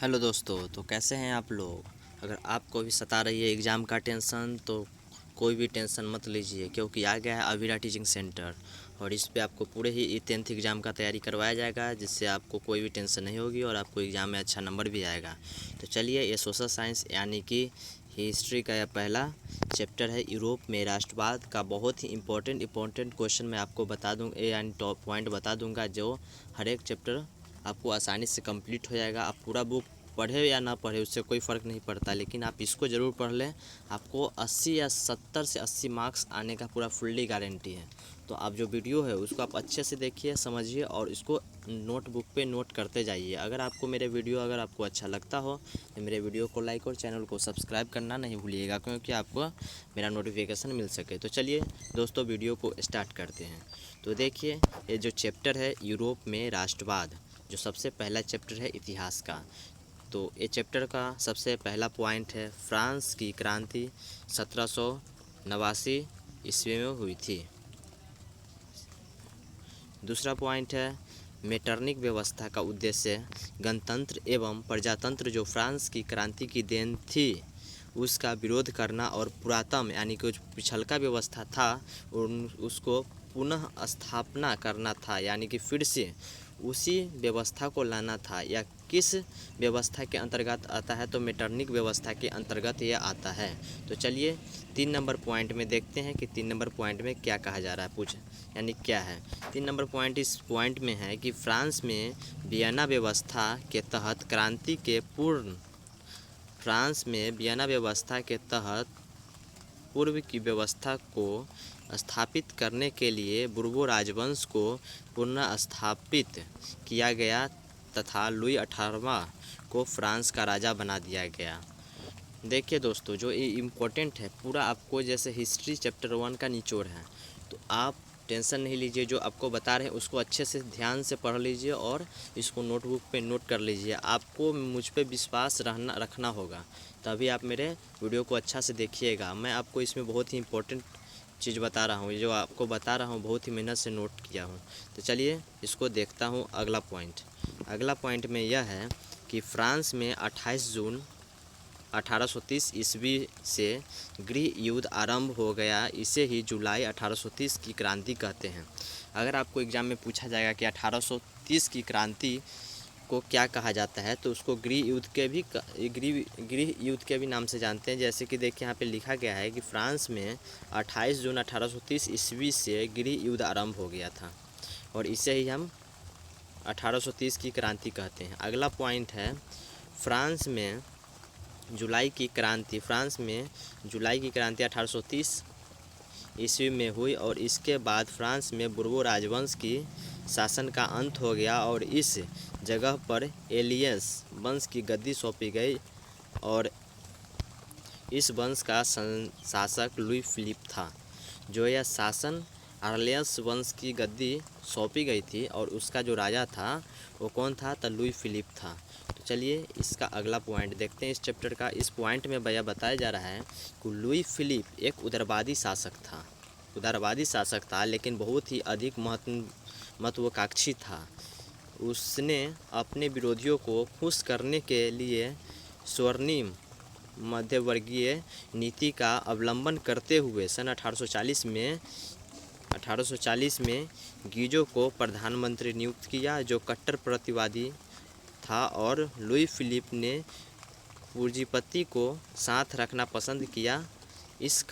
Hello दोस्तों, तो कैसे हैं आप लोग। अगर आपको भी सता रही है एग्ज़ाम का टेंशन तो कोई भी टेंशन मत लीजिए, क्योंकि आ गया है अविरा टीचिंग सेंटर और इस पे आपको पूरे ही 10th एग्ज़ाम का तैयारी करवाया जाएगा, जिससे आपको कोई भी टेंशन नहीं होगी और आपको एग्ज़ाम में अच्छा नंबर भी आएगा। तो चलिए, ये सोशल साइंस यानी कि हिस्ट्री का यह पहला चैप्टर है, यूरोप में राष्ट्रवाद का बहुत ही इंपॉर्टेंट क्वेश्चन मैं आपको बता दूँ, यानी टॉप पॉइंट बता दूँगा, जो हर एक चैप्टर आपको आसानी से कंप्लीट हो जाएगा। आप पूरा बुक पढ़े या ना पढ़े उससे कोई फ़र्क नहीं पड़ता, लेकिन आप इसको ज़रूर पढ़ लें। आपको 80 या 70 से 80 मार्क्स आने का पूरा फुल्ली गारंटी है। तो आप जो वीडियो है उसको आप अच्छे से देखिए, समझिए और इसको नोटबुक पे नोट करते जाइए। अगर आपको मेरे वीडियो अगर आपको अच्छा लगता हो तो मेरे वीडियो को लाइक और चैनल को सब्सक्राइब करना नहीं भूलिएगा, क्योंकि आपको मेरा नोटिफिकेशन मिल सके। तो चलिए दोस्तों, वीडियो को स्टार्ट करते हैं। तो देखिए, ये जो चैप्टर है यूरोप में राष्ट्रवाद, जो सबसे पहला चैप्टर है इतिहास का। तो ये चैप्टर का सबसे पहला पॉइंट है, फ्रांस की क्रांति 1789 ईस्वी में हुई थी। दूसरा पॉइंट है, मेटरनिक व्यवस्था का उद्देश्य गणतंत्र एवं प्रजातंत्र जो फ्रांस की क्रांति की देन थी उसका विरोध करना और पुरातन यानी कि जो पिछलका व्यवस्था था उसको पुनः स्थापना करना था, यानी कि फिर से उसी व्यवस्था को लाना था। या किस व्यवस्था के अंतर्गत आता है, तो मेटरनिक व्यवस्था के अंतर्गत यह आता है। तो चलिए 3 नंबर पॉइंट में देखते हैं कि 3 नंबर पॉइंट में क्या कहा जा रहा है, यानी क्या है। 3 नंबर पॉइंट इस पॉइंट में है कि फ्रांस में वियना व्यवस्था के तहत क्रांति के पूर्ण फ्रांस में वियना व्यवस्था के तहत पूर्व की व्यवस्था को स्थापित करने के लिए बुर्बो राजवंश को पुनः स्थापित किया गया तथा लुई 18वां को फ्रांस का राजा बना दिया गया। देखिए दोस्तों, जो ये इम्पोर्टेंट है पूरा आपको, जैसे हिस्ट्री चैप्टर 1 का निचोड़ है, तो आप टेंशन नहीं लीजिए। जो आपको बता रहे हैं उसको अच्छे से ध्यान से पढ़ लीजिए और इसको नोटबुक पे नोट कर लीजिए। आपको मुझ पे विश्वास रखना होगा, तभी आप मेरे वीडियो को अच्छा से देखिएगा। मैं आपको इसमें बहुत ही इम्पोर्टेंट चीज़ बता रहा हूँ, जो आपको बता रहा हूँ बहुत ही मेहनत से नोट किया हूँ। तो चलिए इसको देखता हूँ। अगला पॉइंट में यह है कि फ्रांस में 28 जून 1830 ईस्वी से गृह युद्ध आरंभ हो गया। इसे ही जुलाई 1830 की क्रांति कहते हैं। अगर आपको एग्ज़ाम में पूछा जाएगा कि 1830 की क्रांति को क्या कहा जाता है, तो उसको गृह युद्ध के भी नाम से जानते हैं। जैसे कि देखिए, यहाँ पे लिखा गया है कि फ्रांस में 28 जून 1830 ईस्वी से गृह युद्ध आरंभ हो गया था और इसे ही हम 1830 की क्रांति कहते हैं। अगला पॉइंट है, फ्रांस में जुलाई की क्रांति 1830 ईस्वी में हुई और इसके बाद फ्रांस में बुर्बो राजवंश की शासन का अंत हो गया और इस जगह पर एलियस वंश की गद्दी सौंपी गई और इस वंश का शासक लुई फिलिप था। जो यह शासन आर्लियस वंश की गद्दी सौंपी गई थी और उसका जो राजा था वो कौन था, तो लुई फिलिप था। तो चलिए इसका अगला पॉइंट देखते हैं इस चैप्टर का। इस पॉइंट में भैया बताया जा रहा है कि लुई फिलिप एक उदारवादी शासक था, लेकिन बहुत ही अधिक महत्वाकांक्षी था। उसने अपने विरोधियों को खुश करने के लिए स्वर्णिम मध्यवर्गीय नीति का अवलंबन करते हुए सन 1840 में गीजो को प्रधानमंत्री नियुक्त किया, जो कट्टर प्रतिवादी था, और लुई फिलिप ने पूंजीपति को साथ रखना पसंद किया। इसी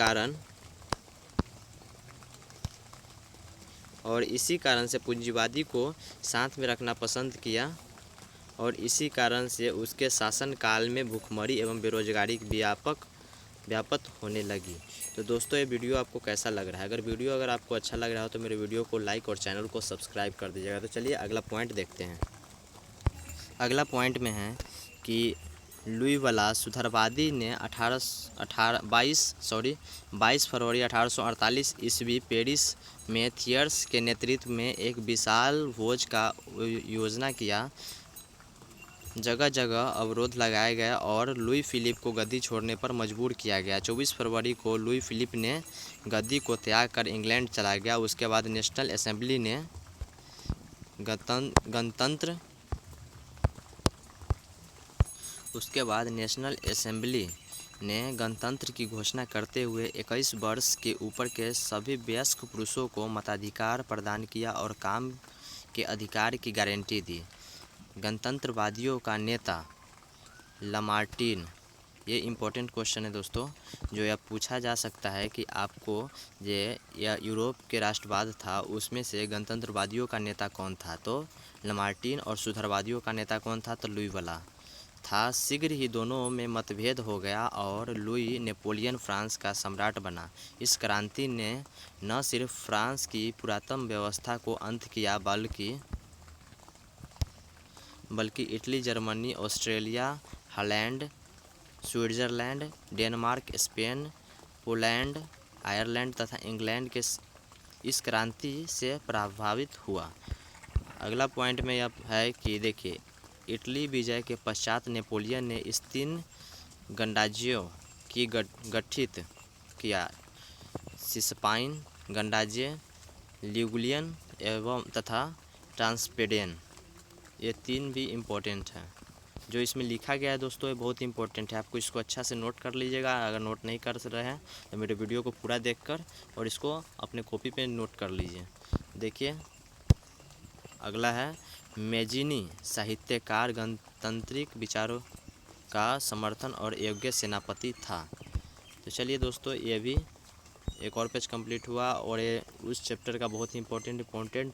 कारण से पूंजीवादी को साथ में रखना पसंद किया और इसी कारण से उसके शासनकाल में भूखमरी एवं बेरोजगारी व्यापक होने लगी। तो दोस्तों, ये वीडियो आपको कैसा लग रहा है। अगर आपको अच्छा लग रहा हो तो मेरे वीडियो को लाइक और चैनल को सब्सक्राइब कर दीजिएगा। तो चलिए अगला पॉइंट देखते हैं। अगला पॉइंट में है कि लुई वाला सुधरवादी ने 22 फरवरी 1848 ईस्वी पेरिस में थियर्स के नेतृत्व में एक विशाल भोज का योजना किया। जगह जगह अवरोध लगाए गए और लुई फिलिप को गद्दी छोड़ने पर मजबूर किया गया। 24 फरवरी को लुई फिलिप ने गद्दी को त्याग कर इंग्लैंड चला गया। उसके बाद नेशनल असेंबली ने गणतंत्र उसके बाद नेशनल असेंबली ने गणतंत्र की घोषणा करते हुए 21 वर्ष के ऊपर के सभी वयस्क पुरुषों को मताधिकार प्रदान किया और काम के अधिकार की गारंटी दी। गणतंत्रवादियों का नेता लामार्टिन, ये इम्पोर्टेंट क्वेश्चन है दोस्तों, जो यह पूछा जा सकता है कि आपको ये या यूरोप के राष्ट्रवाद था उसमें से गणतंत्रवादियों का नेता कौन था, तो लामार्टिन, और सुधारवादियों का नेता कौन था, तो लुई वाला था। शीघ्र ही दोनों में मतभेद हो गया और लुई नेपोलियन फ्रांस का सम्राट बना। इस क्रांति ने न सिर्फ फ्रांस की पुरातन व्यवस्था को अंत किया बल्कि Italy, Germany, Australia, Holland, Switzerland, Denmark, Spain, Poland, Ireland तथा इंग्लैंड के इस क्रांति से प्रभावित हुआ। अगला पॉइंट में यह है कि देखिए, इटली विजय के पश्चात नेपोलियन ने इस 3 गणराज्यों की गठित किया: सिसपाइन गणराज्य, लिगुलियन एवं तथा ट्रांसपेडेन। ये 3 भी इम्पोर्टेंट हैं। जो इसमें लिखा गया है दोस्तों ये बहुत इंपॉर्टेंट है, आपको इसको अच्छा से नोट कर लीजिएगा। अगर नोट नहीं कर रहे हैं तो मेरे वीडियो को पूरा देखकर और इसको अपने कॉपी पे नोट कर लीजिए। देखिए अगला है, मेजिनी साहित्यकार गणतांत्रिक विचारों का समर्थन और योग्य सेनापति था। तो चलिए दोस्तों, ये भी एक और पेज कंप्लीट हुआ और ये उस चैप्टर का बहुत ही इम्पोर्टेंट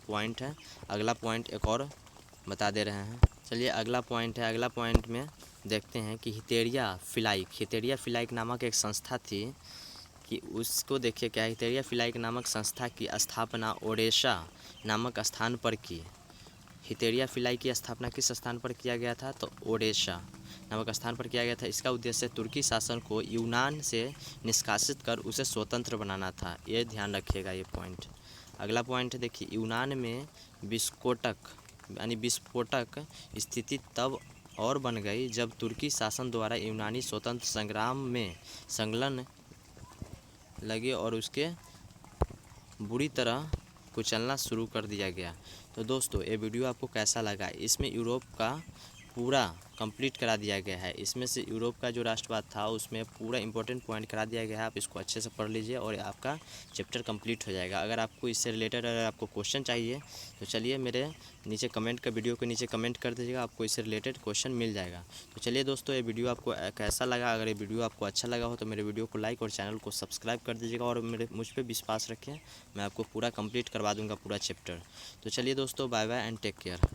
पॉइंट है। अगला पॉइंट एक और बता दे रहे हैं। चलिए अगला पॉइंट है। अगला पॉइंट में देखते हैं कि हितेरिया फिलाइक नामक एक संस्था थी कि उसको देखिए क्या, हितेरिया फिलाइक नामक संस्था की स्थापना ओडेसा नामक स्थान पर की। हितेरिया फिलाई की स्थापना किस स्थान पर किया गया था, तो ओडेसा नामक स्थान पर किया गया था। इसका उद्देश्य तुर्की शासन को यूनान से निष्कासित कर उसे स्वतंत्र बनाना था। ये ध्यान रखिएगा ये पॉइंट। अगला पॉइंट देखिए, यूनान में विस्फोटक स्थिति तब और बन गई जब तुर्की शासन द्वारा यूनानी स्वतंत्र संग्राम में संलग्न लगे और उसके बुरी तरह कुचलना शुरू कर दिया गया। तो दोस्तों ये वीडियो आपको कैसा लगा? इसमें यूरोप का पूरा कंप्लीट करा दिया गया है। इसमें से यूरोप का जो राष्ट्रवाद था उसमें पूरा इंपॉर्टेंट पॉइंट करा दिया गया है। आप इसको अच्छे से पढ़ लीजिए और आपका चैप्टर कंप्लीट हो जाएगा। अगर आपको इससे रिलेटेड अगर आपको क्वेश्चन चाहिए तो चलिए मेरे नीचे वीडियो के नीचे कमेंट कर दीजिएगा, आपको इससे रिलेटेड क्वेश्चन मिल जाएगा। तो चलिए दोस्तों, ये वीडियो आपको कैसा लगा? अगर ये वीडियो आपको अच्छा लगा हो तो मेरे वीडियो को लाइक और चैनल को सब्सक्राइब कर दीजिएगा और मुझ पर विश्वास रखें, मैं आपको पूरा कंप्लीट करवा दूँगा पूरा चैप्टर। तो चलिए दोस्तों, bye bye and take care.